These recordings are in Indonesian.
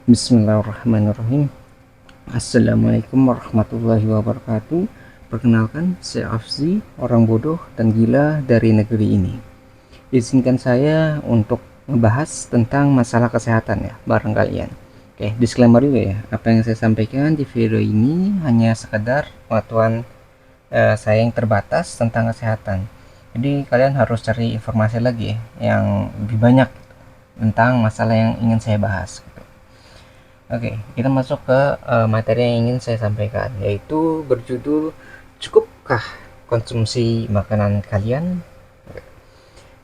Bismillahirrahmanirrahim. Assalamualaikum warahmatullahi wabarakatuh. Perkenalkan, saya Afzi, orang bodoh dan gila dari negeri ini. Izinkan saya untuk membahas tentang masalah kesehatan ya, bareng kalian. Oke, disclaimer dulu ya. Apa yang saya sampaikan di video ini hanya sekedar pengetahuan saya yang terbatas tentang kesehatan. Jadi kalian harus cari informasi lagi ya, yang lebih banyak tentang masalah yang ingin saya bahas. Oke, kita masuk ke materi yang ingin saya sampaikan, yaitu berjudul "Cukupkah konsumsi makanan kalian?"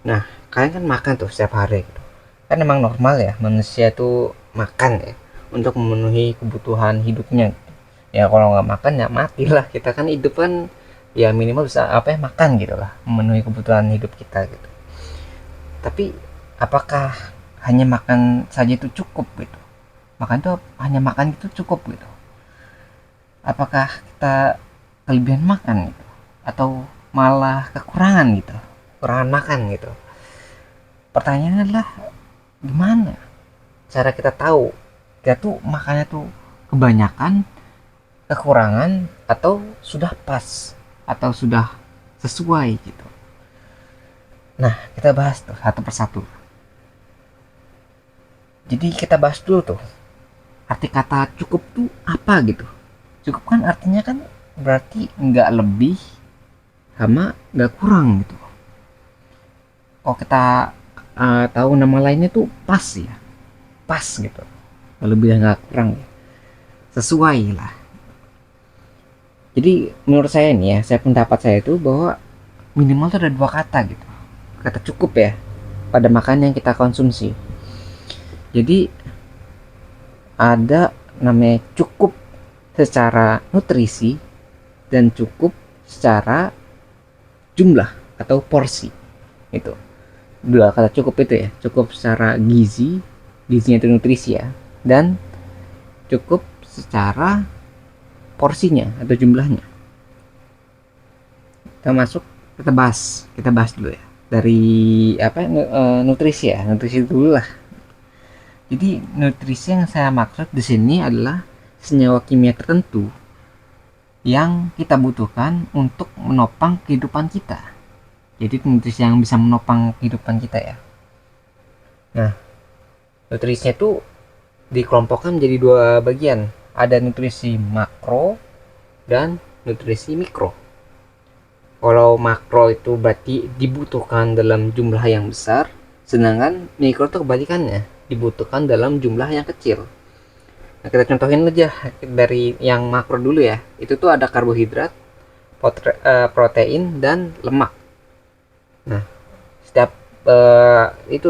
Nah, kalian kan makan tuh setiap hari gitu. Kan emang normal ya manusia tuh makan ya untuk memenuhi kebutuhan hidupnya gitu. Ya kalau nggak makan ya matilah, kita kan hidup kan ya minimal bisa apa ya, makan gitu lah, memenuhi kebutuhan hidup kita gitu. Tapi apakah hanya makan saja itu cukup gitu? Makan tuh hanya makan itu cukup gitu? Apakah kita kelebihan makan gitu, atau malah kekurangan gitu, kekurangan makan gitu? Pertanyaannya adalah gimana cara kita tahu kita tuh makannya tuh kebanyakan, kekurangan, atau sudah pas, atau sudah sesuai gitu. Nah, kita bahas tuh satu persatu. Jadi kita bahas dulu tuh arti kata cukup tuh apa gitu. Cukup kan artinya kan berarti nggak lebih sama nggak kurang gitu. Kalau kita tahu nama lainnya tuh pas ya, pas gitu, lebih nggak kurang ya, sesuai lah. Jadi menurut saya nih ya, saya pendapat saya itu bahwa minimal tuh ada dua kata gitu, kata cukup ya, pada makanan yang kita konsumsi. Jadi ada namanya cukup secara nutrisi dan cukup secara jumlah atau porsi. Itu dua kata cukup itu ya, cukup secara gizinya itu nutrisi ya, dan cukup secara porsinya atau jumlahnya. Kita masuk, kita bahas dulu ya dari apa, nutrisi ya, nutrisi dulu lah. Jadi nutrisi yang saya maksud di sini adalah senyawa kimia tertentu yang kita butuhkan untuk menopang kehidupan kita. Jadi nutrisi yang bisa menopang kehidupan kita ya. Nah, nutrisinya itu dikelompokkan menjadi dua bagian. Ada nutrisi makro dan nutrisi mikro. Kalau makro itu berarti dibutuhkan dalam jumlah yang besar, sedangkan mikro itu kebalikannya, dibutuhkan dalam jumlah yang kecil. Nah, kita contohin aja dari yang makro dulu ya. Itu tuh ada karbohidrat, protein, dan lemak. Nah, setiap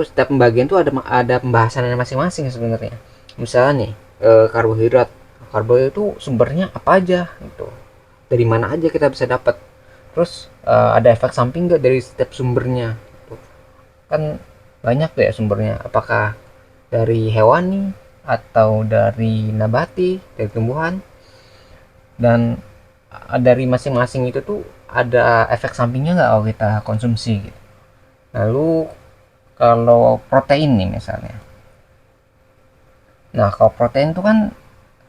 setiap pembagian tuh ada pembahasannya masing-masing sebenarnya. Misalnya nih, karbohidrat itu sumbernya apa aja gitu, dari mana aja kita bisa dapat. Terus ada efek samping nggak dari setiap sumbernya gitu. Kan banyak tuh ya sumbernya, apakah dari hewani atau dari nabati, dari tumbuhan. Dan dari masing-masing itu tuh ada efek sampingnya nggak kalau kita konsumsi gitu. Lalu kalau protein nih misalnya, nah kalau protein itu kan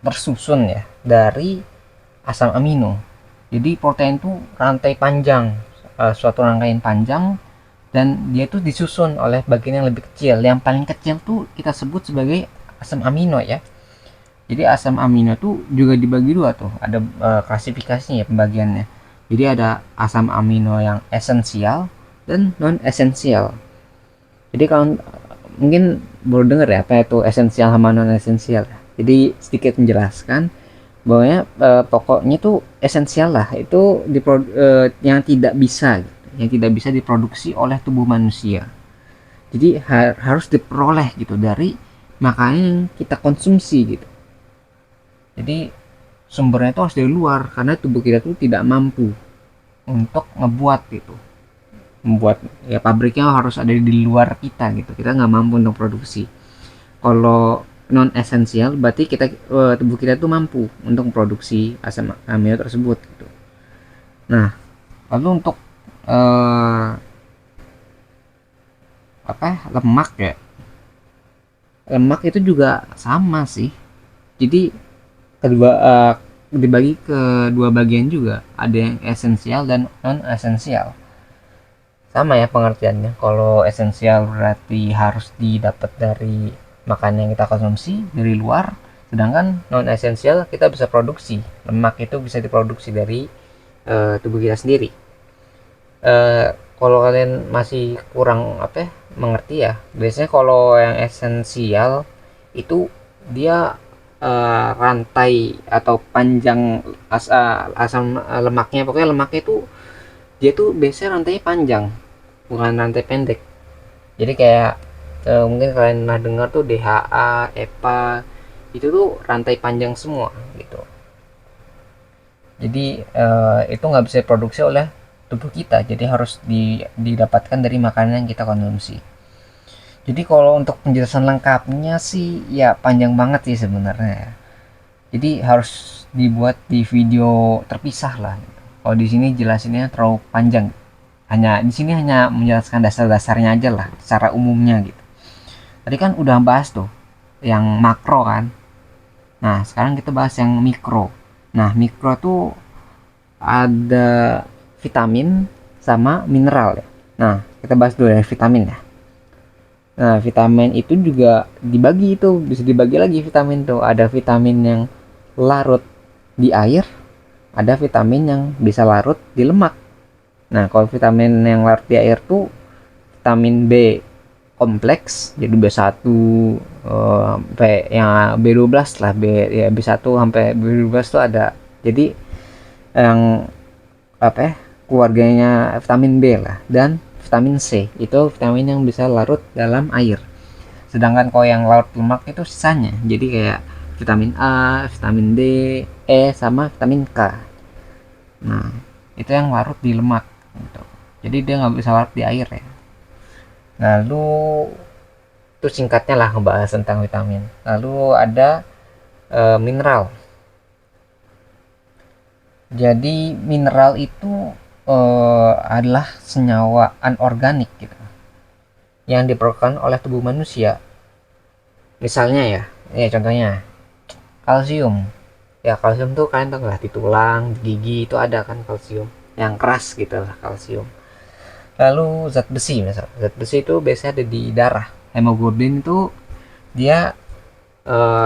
tersusun ya dari asam amino. Jadi protein itu rantai panjang, suatu rangkaian panjang, dan dia tuh disusun oleh bagian yang lebih kecil. Yang paling kecil tuh kita sebut sebagai asam amino ya. Jadi asam amino tuh juga dibagi dua tuh, ada klasifikasinya pembagiannya. Jadi ada asam amino yang esensial dan non esensial. Jadi kalau mungkin baru dengar ya apa itu esensial sama non esensial. Jadi sedikit menjelaskan bahwa pokoknya tuh esensial lah, itu yang tidak bisa gitu, yang tidak bisa diproduksi oleh tubuh manusia. Jadi harus diperoleh gitu dari makanan yang kita konsumsi gitu. Jadi sumbernya itu harus dari luar karena tubuh kita tuh tidak mampu untuk ngebuat gitu, membuat ya, pabriknya harus ada di luar kita gitu, kita nggak mampu untuk produksi. Kalau non esensial berarti kita, tubuh kita tuh mampu untuk memproduksi asam amino tersebut gitu. Nah, lalu untuk apa lemak ya, lemak itu juga sama sih. Jadi kedua dibagi ke dua bagian juga, ada yang esensial dan non esensial. Sama ya pengertiannya. Kalau esensial berarti harus didapat dari makanan yang kita konsumsi dari luar, sedangkan non esensial kita bisa produksi. Lemak itu bisa diproduksi dari tubuh kita sendiri. Kalau kalian masih kurang mengerti ya, biasanya kalau yang esensial itu dia rantai atau panjang asam lemaknya, pokoknya lemaknya itu dia tuh biasanya rantainya panjang, bukan rantai pendek. Jadi kayak mungkin kalian pernah dengar tuh DHA, EPA, itu tuh rantai panjang semua gitu. Jadi itu nggak bisa diproduksi oleh tubuh kita, jadi harus didapatkan dari makanan yang kita konsumsi. Jadi kalau untuk penjelasan lengkapnya sih ya panjang banget sih sebenarnya. Jadi harus dibuat di video terpisah lah. Kalau di sini jelasinnya terlalu panjang. Hanya di sini hanya menjelaskan dasar-dasarnya aja lah, secara umumnya gitu. Tadi kan udah bahas tuh yang makro kan. Nah sekarang kita bahas yang mikro. Nah mikro tuh ada vitamin sama mineral ya. Nah kita bahas dulu yang vitamin ya. Nah vitamin itu juga dibagi, itu bisa dibagi lagi vitamin tuh. Ada vitamin yang larut di air, ada vitamin yang bisa larut di lemak. Nah kalau vitamin yang larut di air tuh vitamin B kompleks, jadi B1 B yang B12 lah, B1 sampai B12 tuh ada. Jadi yang keluarganya vitamin B lah, dan vitamin C itu vitamin yang bisa larut dalam air. Sedangkan kalau yang larut lemak itu sisanya, jadi kayak vitamin A, vitamin D, E, sama vitamin K. Nah itu yang larut di lemak gitu. Jadi dia nggak bisa larut di air ya. Lalu itu singkatnya lah ngebahas tentang vitamin. Lalu ada mineral. Jadi mineral itu adalah senyawa anorganik gitu yang diperlukan oleh tubuh manusia. Misalnya ya contohnya kalsium. Ya kalsium tuh kalian tahu lah, di tulang, di gigi itu ada kan kalsium yang keras gitu lah, kalsium. Lalu zat besi, misalnya zat besi itu biasanya ada di darah. Hemoglobin itu dia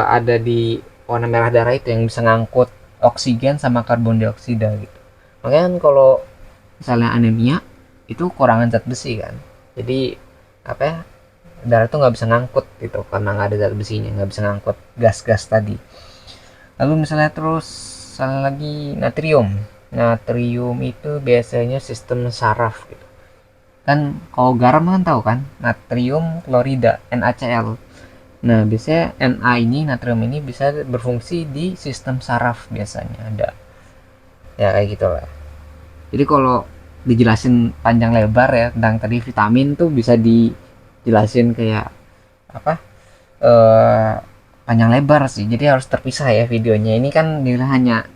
ada di warna merah darah, itu yang bisa ngangkut oksigen sama karbon dioksida gitu. Makanya kan kalau misalnya anemia itu kurangan zat besi kan, jadi darah tuh nggak bisa ngangkut gitu karena nggak ada zat besinya, nggak bisa ngangkut gas-gas tadi. Lalu misalnya terus salah lagi natrium. Natrium itu biasanya sistem saraf gitu kan. Kalau garam kan tahu kan, natrium klorida NaCl. Nah biasanya Na ini, natrium ini bisa berfungsi di sistem saraf biasanya ada ya, kayak gitulah. Jadi kalau dijelasin panjang lebar ya tentang tadi vitamin tuh bisa dijelasin kayak panjang lebar sih. Jadi harus terpisah ya videonya. Ini kan dia hanya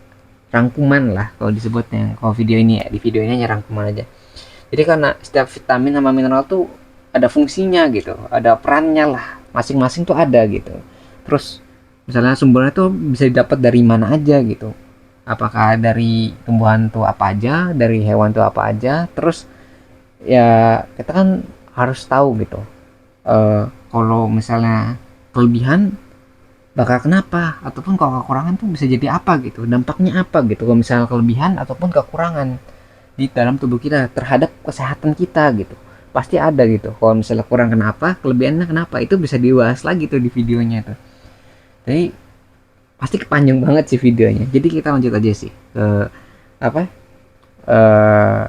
rangkuman lah kalau disebutnya. Kalau video ini ya, di video ini hanya rangkuman aja. Jadi karena setiap vitamin sama mineral tuh ada fungsinya gitu, ada perannya lah, masing-masing tuh ada gitu. Terus misalnya sumbernya tuh bisa didapat dari mana aja gitu, apakah dari tumbuhan tuh apa aja, dari hewan tuh apa aja. Terus ya kita kan harus tahu gitu, kalau misalnya kelebihan bakal kenapa, ataupun kalau kekurangan tuh bisa jadi apa gitu, dampaknya apa gitu kalau misalnya kelebihan ataupun kekurangan di dalam tubuh kita terhadap kesehatan kita gitu. Pasti ada gitu, kalau misalnya kurang kenapa, kelebihannya kenapa, itu bisa dibahas lagi tuh di videonya tuh. Jadi pasti kepanjang banget sih videonya, jadi kita lanjut aja sih ke apa eh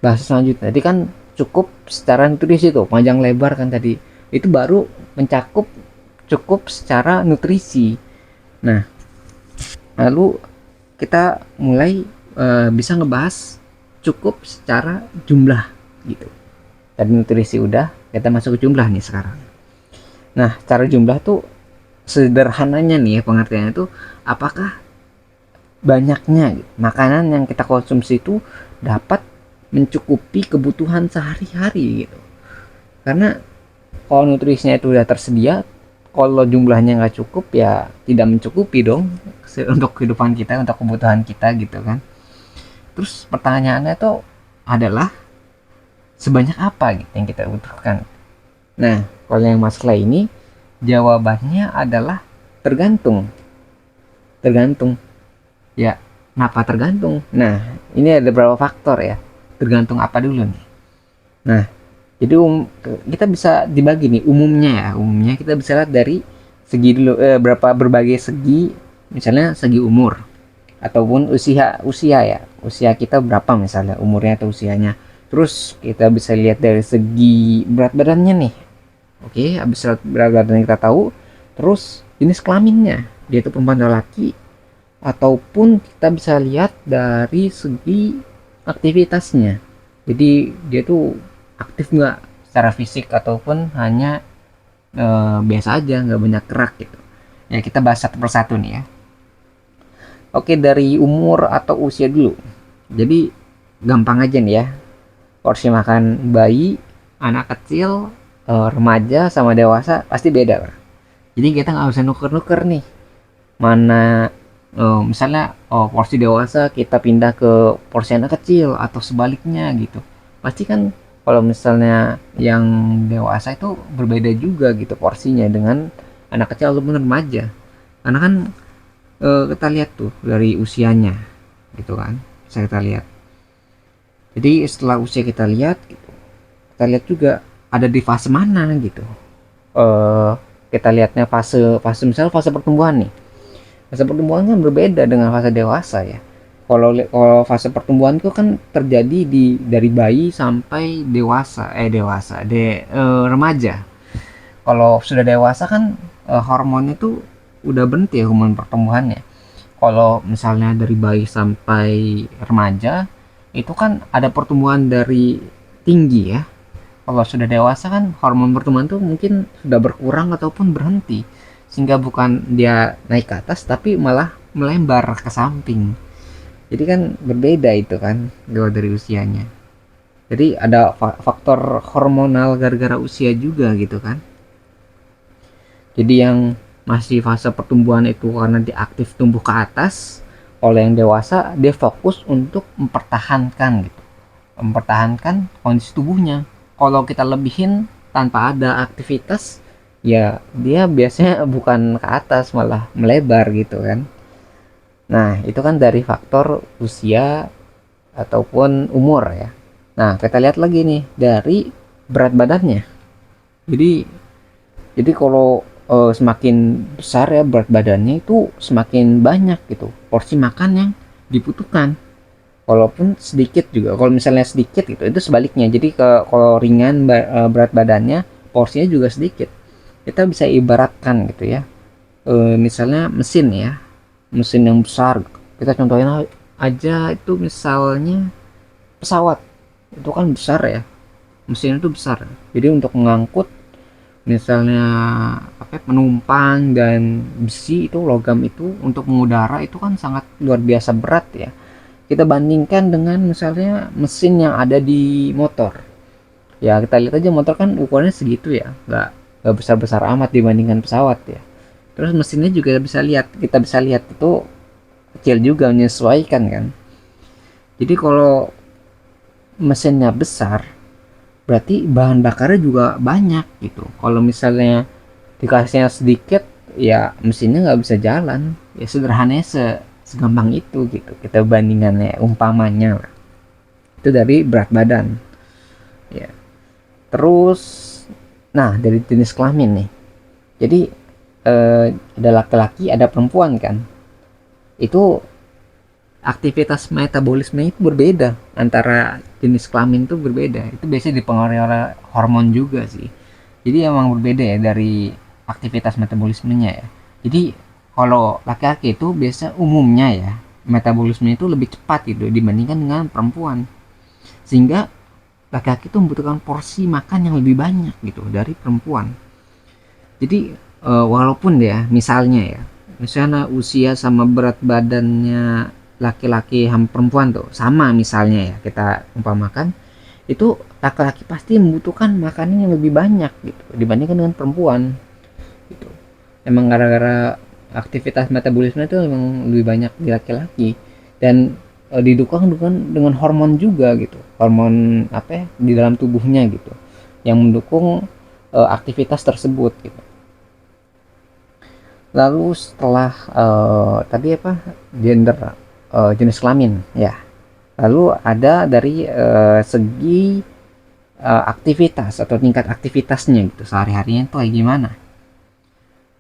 bahasa selanjutnya. Tadi kan cukup secara nutrisi tuh panjang lebar kan tadi, itu baru mencakup cukup secara nutrisi. Nah lalu kita mulai bisa ngebahas cukup secara jumlah gitu. Tadi nutrisi udah, kita masuk ke jumlah nih sekarang. Nah cara jumlah tuh sederhananya nih ya, pengertiannya tuh apakah banyaknya gitu, makanan yang kita konsumsi itu dapat mencukupi kebutuhan sehari-hari gitu. Karena Kalau nutrisinya itu udah tersedia, kalau jumlahnya nggak cukup ya tidak mencukupi dong untuk kehidupan kita, untuk kebutuhan kita gitu kan. Terus pertanyaannya tuh adalah sebanyak apa gitu yang kita butuhkan. Nah, kalau yang masalah ini jawabannya adalah tergantung. Tergantung. Ya, kenapa tergantung? Nah, ini ada beberapa faktor ya. Tergantung apa dulu nih? Nah, jadi kita bisa dibagi nih umumnya ya. Umumnya kita bisa lihat dari segi dulu, berapa berbagai segi, misalnya segi umur ataupun usia ya. Usia kita berapa misalnya umurnya atau usianya. Terus kita bisa lihat dari segi berat badannya nih. Oke, habis berat badan kita tahu, terus jenis kelaminnya, dia itu perempuan atau laki, ataupun kita bisa lihat dari segi aktivitasnya. Jadi dia tuh aktif nggak secara fisik ataupun hanya biasa aja, nggak banyak gerak gitu. Ya kita bahas satu persatu nih ya. Oke, dari umur atau usia dulu. Jadi gampang aja nih ya. Porsi makan bayi, anak kecil, remaja sama dewasa pasti beda lah. Jadi kita nggak usah nuker-nuker nih. Mana misalnya porsi dewasa kita pindah ke porsi anak kecil atau sebaliknya gitu. Pasti kan kalau misalnya yang dewasa itu berbeda juga gitu porsinya dengan anak kecil ataupun remaja. Karena kan kita lihat tuh dari usianya gitu kan. Bisa kita lihat. Jadi setelah usia kita lihat gitu, kita lihat juga ada di fase mana gitu. Kita lihatnya fase misalnya fase pertumbuhan nih. Fase pertumbuhan kan berbeda dengan fase dewasa ya. Kalau fase pertumbuhan itu kan terjadi dari bayi sampai remaja. Kalau sudah dewasa kan hormon itu udah berhenti ya, hormon pertumbuhannya. Kalau misalnya dari bayi sampai remaja itu kan ada pertumbuhan dari tinggi ya. Kalau sudah dewasa kan hormon pertumbuhan tuh mungkin sudah berkurang ataupun berhenti, sehingga bukan dia naik ke atas tapi malah melembar ke samping. Jadi kan berbeda itu kan kalau dari usianya. Jadi ada faktor hormonal gara-gara usia juga gitu kan. Jadi yang masih fase pertumbuhan itu karena dia aktif tumbuh ke atas, oleh yang dewasa dia fokus untuk mempertahankan gitu, mempertahankan kondisi tubuhnya. Kalau kita lebihin tanpa ada aktivitas, ya dia biasanya bukan ke atas malah melebar gitu kan. Nah itu kan dari faktor usia ataupun umur ya. Nah kita lihat lagi nih dari berat badannya. Jadi kalau semakin besar ya berat badannya itu semakin banyak gitu porsi makan yang dibutuhkan. Walaupun sedikit juga, kalau misalnya sedikit gitu itu sebaliknya. Jadi kalau ringan berat badannya porsinya juga sedikit. Kita bisa ibaratkan gitu ya, misalnya mesin ya, mesin yang besar, kita contohin aja itu misalnya pesawat, itu kan besar ya, mesin itu besar. Jadi untuk mengangkut misalnya penumpang dan besi itu, logam itu untuk mengudara itu kan sangat luar biasa berat ya. Kita bandingkan dengan misalnya mesin yang ada di motor. Ya kita lihat aja motor kan ukurannya segitu ya, nggak besar-besar amat dibandingkan pesawat ya. Terus mesinnya juga kita bisa lihat itu kecil juga, menyesuaikan kan. Jadi kalau mesinnya besar berarti bahan bakarnya juga banyak gitu. Kalau misalnya dikasihnya sedikit ya mesinnya nggak bisa jalan ya, sederhananya segampang itu gitu kita bandingannya, umpamanya lah. Itu dari berat badan ya. Terus nah dari jenis kelamin nih, jadi ada laki-laki ada perempuan kan, itu aktivitas metabolisme itu berbeda antara jenis kelamin, itu berbeda. Itu biasanya dipengaruhi oleh hormon juga sih. Jadi emang berbeda ya dari aktivitas metabolismenya ya. Jadi kalau laki-laki itu biasa umumnya ya metabolisme itu lebih cepat gitu dibandingkan dengan perempuan, sehingga laki-laki itu membutuhkan porsi makan yang lebih banyak gitu dari perempuan. Jadi walaupun ya misalnya usia sama berat badannya laki-laki sama perempuan tuh sama misalnya ya, kita umpamakan itu laki-laki pasti membutuhkan makanan yang lebih banyak gitu dibandingkan dengan perempuan gitu. Emang gara-gara aktivitas metabolisme itu emang lebih banyak di laki-laki, dan didukung dengan hormon juga gitu, hormon apa ya, di dalam tubuhnya gitu yang mendukung aktivitas tersebut gitu. Lalu setelah tadi apa, gender, jenis kelamin ya, lalu ada dari segi aktivitas atau tingkat aktivitasnya gitu, sehari-harinya itu kayak gimana.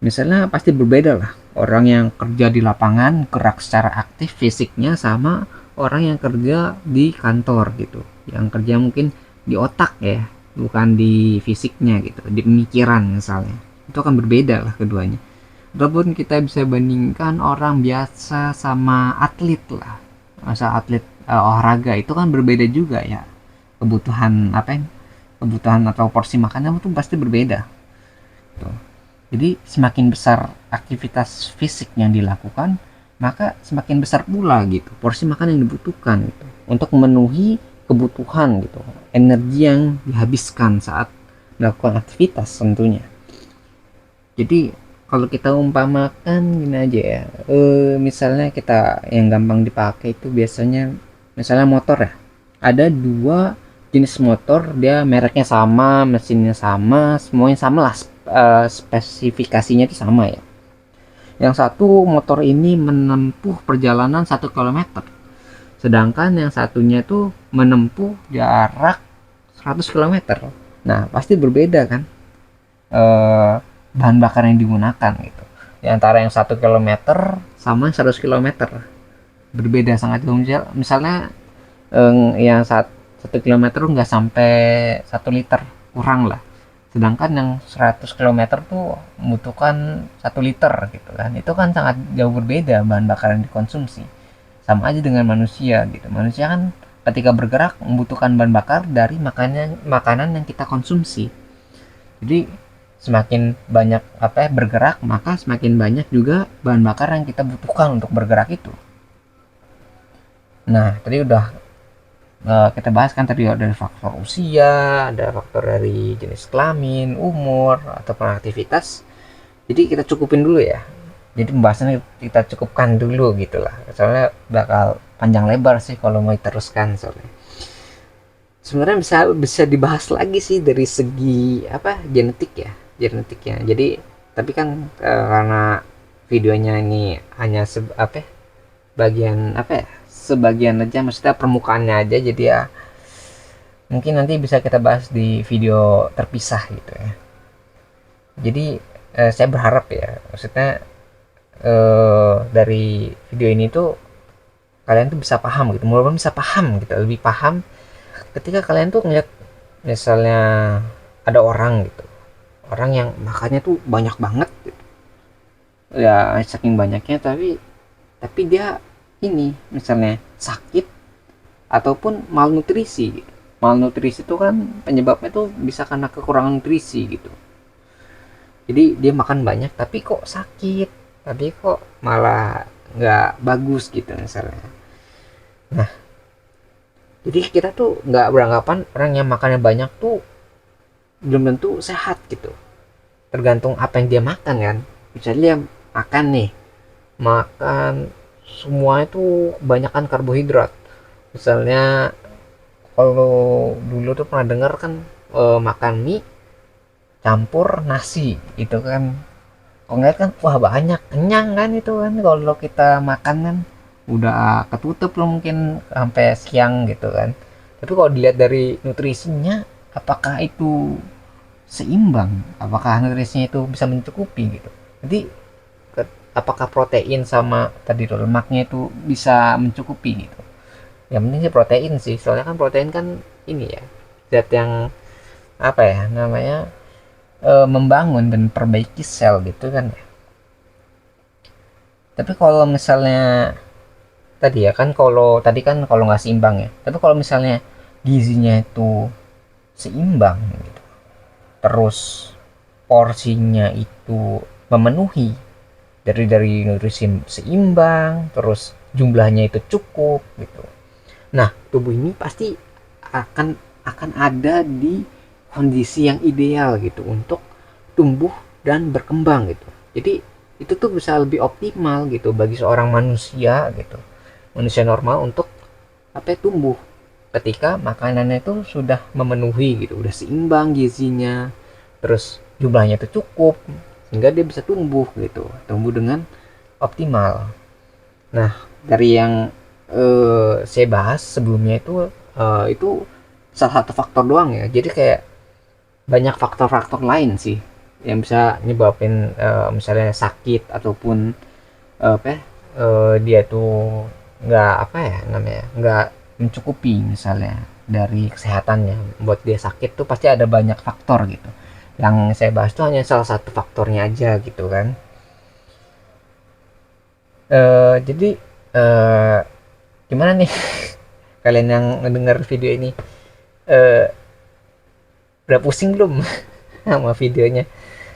Misalnya pasti berbeda lah orang yang kerja di lapangan gerak secara aktif fisiknya sama orang yang kerja di kantor gitu, yang kerja mungkin di otak ya, bukan di fisiknya gitu, di pemikiran misalnya, itu akan berbeda lah keduanya. Ataupun kita bisa bandingkan orang biasa sama atlet lah, masa atlet olahraga itu kan berbeda juga ya, kebutuhan apa ya, kebutuhan atau porsi makannya itu pasti berbeda tuh. Jadi semakin besar aktivitas fisik yang dilakukan, maka semakin besar pula gitu porsi makan yang dibutuhkan gitu untuk memenuhi kebutuhan gitu, energi yang dihabiskan saat melakukan aktivitas tentunya. Jadi kalau kita umpamakan gini aja ya, misalnya kita yang gampang dipakai itu biasanya misalnya motor ya, ada dua jenis motor, dia mereknya sama, mesinnya sama, semuanya sama lah, spesifikasinya itu sama ya. Yang satu motor ini menempuh perjalanan 1 km, sedangkan yang satunya itu menempuh jarak 100 km. Nah pasti berbeda kan bahan bakar yang digunakan gitu, di antara yang 1 km sama 100 km, berbeda sangat jauh. Misalnya yang 1 km nggak sampai 1 liter, kurang lah, sedangkan yang 100 km tuh membutuhkan 1 liter gitu kan. Itu kan sangat jauh berbeda bahan bakar yang dikonsumsi. Sama aja dengan manusia gitu, manusia kan ketika bergerak membutuhkan bahan bakar dari makanan yang kita konsumsi. Jadi semakin banyak apa ya, bergerak, maka semakin banyak juga bahan bakar yang kita butuhkan untuk bergerak itu. Nah tadi udah kita bahas kan, tadi ada faktor usia, ada faktor dari jenis kelamin, umur, ataupun aktivitas. Jadi kita cukupin dulu ya. Jadi pembahasannya kita cukupkan dulu gitulah. Soalnya bakal panjang lebar sih kalau mau diteruskan soalnya. Sebenarnya bisa dibahas lagi sih dari segi apa, genetiknya. Jadi tapi kan karena videonya ini hanya apa ya, bagian apa ya, sebagian aja, maksudnya permukaannya aja, jadi ya mungkin nanti bisa kita bahas di video terpisah gitu ya. Jadi saya berharap ya, maksudnya dari video ini tuh kalian tuh bisa paham gitu, mudah-mudahan bisa paham gitu, lebih paham ketika kalian tuh ngeliat misalnya ada orang gitu, orang yang makannya tuh banyak banget gitu. Ya saking banyaknya, tapi dia ini misalnya sakit ataupun malnutrisi gitu. Malnutrisi itu kan penyebabnya tuh bisa karena kekurangan nutrisi gitu. Jadi dia makan banyak tapi kok sakit, tapi kok malah nggak bagus gitu misalnya. Nah jadi kita tuh nggak beranggapan orang yang makannya banyak tuh belum tentu sehat gitu, tergantung apa yang dia makan kan. Misalnya dia makan nih, makan semua itu kebanyakan karbohidrat. Misalnya kalau dulu tuh pernah dengar kan makan mie campur nasi itu kan, kok ngeliat kan wah banyak, kenyang kan itu kan, kalau kita makan kan udah ketutup loh mungkin sampai siang gitu kan. Tapi kalau dilihat dari nutrisinya, apakah itu seimbang, apakah nutrisinya itu bisa mencukupi gitu. Jadi apakah protein sama tadi lemaknya itu bisa mencukupi gitu. Yang penting sih protein sih, soalnya kan protein kan ini ya, zat yang apa ya namanya, membangun dan perbaiki sel gitu kan ya. Tapi kalau misalnya tadi ya kan, kalau tadi kan kalau nggak seimbang ya, tapi kalau misalnya gizinya itu seimbang gitu, terus porsinya itu memenuhi dari nutrisi seimbang, terus jumlahnya itu cukup gitu, nah tubuh ini pasti akan akan ada di kondisi yang ideal gitu untuk tumbuh dan berkembang gitu. Jadi itu tuh bisa lebih optimal gitu bagi seorang manusia gitu, manusia normal untuk tumbuh ketika makanannya itu sudah memenuhi gitu, udah seimbang gizinya, terus jumlahnya itu cukup sehingga dia bisa tumbuh gitu, tumbuh dengan optimal. Nah, dari yang saya bahas sebelumnya itu salah satu faktor doang ya. Jadi kayak banyak faktor-faktor lain sih yang bisa nyebabin misalnya sakit ataupun dia tuh nggak namanya nggak mencukupi misalnya dari kesehatannya, buat dia sakit tuh pasti ada banyak faktor gitu. Yang saya bahas tuh hanya salah satu faktornya aja gitu kan. Jadi eh, gimana nih kalian yang mendengar video ini, eh, udah pusing belum sama videonya?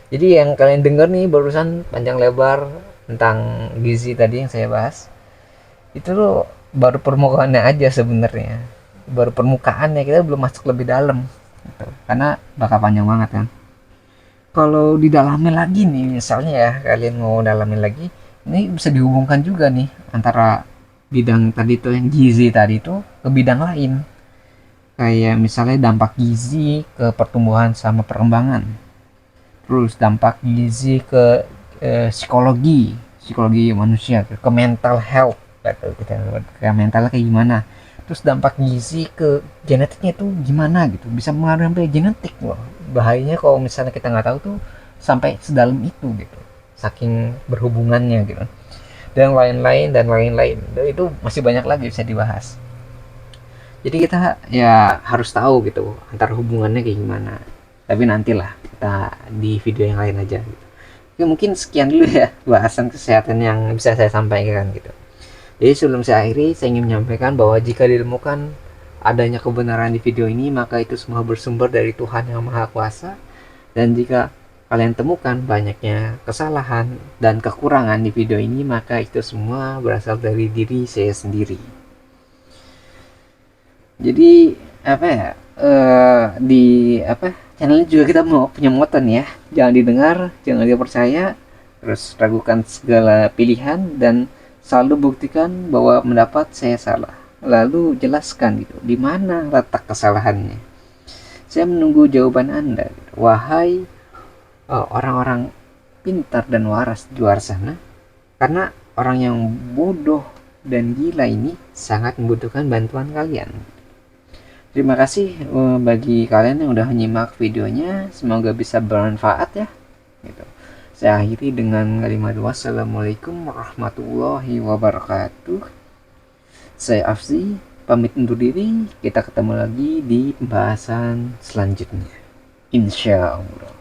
Jadi yang kalian dengar nih barusan panjang lebar tentang gizi tadi yang saya bahas, itu tuh baru permukaannya aja sebenarnya. Baru permukaannya, kita belum masuk lebih dalam. Gitu. Karena bakal panjang banget kan. Kalau didalamin lagi nih, misalnya ya kalian mau dalamin lagi, ini bisa dihubungkan juga nih antara bidang tadi tuh yang gizi tadi tuh ke bidang lain. Kayak misalnya dampak gizi ke pertumbuhan sama perkembangan, terus dampak gizi ke psikologi manusia, ke mental health gitu, ke mentalnya kayak gimana, terus dampak gizi ke genetiknya tuh gimana gitu, bisa mengaruhi sampai genetik. Wah, bahayanya kalau misalnya kita nggak tahu tuh sampai sedalam itu gitu, saking berhubungannya gitu, dan lain-lain dan lain-lain. Dan itu masih banyak lagi bisa dibahas. Jadi kita ya harus tahu gitu antar hubungannya kayak gimana, tapi nantilah kita di video yang lain aja gitu. Oke, mungkin sekian dulu ya bahasan kesehatan yang bisa saya sampaikan gitu. Jadi sebelum saya akhiri, saya ingin menyampaikan bahwa jika ditemukan adanya kebenaran di video ini, maka itu semua bersumber dari Tuhan yang Maha Kuasa. Dan jika kalian temukan banyaknya kesalahan dan kekurangan di video ini, maka itu semua berasal dari diri saya sendiri. Jadi di channelnya juga kita mau punya moto nih ya, jangan didengar, jangan dipercaya, terus ragukan segala pilihan, dan selalu buktikan bahwa mendapat saya salah, lalu jelaskan gitu di mana letak kesalahannya. Saya menunggu jawaban Anda gitu. Wahai orang-orang pintar dan waras di luar sana, karena orang yang bodoh dan gila ini sangat membutuhkan bantuan kalian. Terima kasih bagi kalian yang udah menyimak videonya. Semoga bisa bermanfaat ya. Gitu. Saya akhiri dengan kalimat wassalamualaikum warahmatullahi wabarakatuh. Saya Afzi, pamit undur diri. Kita ketemu lagi di pembahasan selanjutnya. Insya Allah.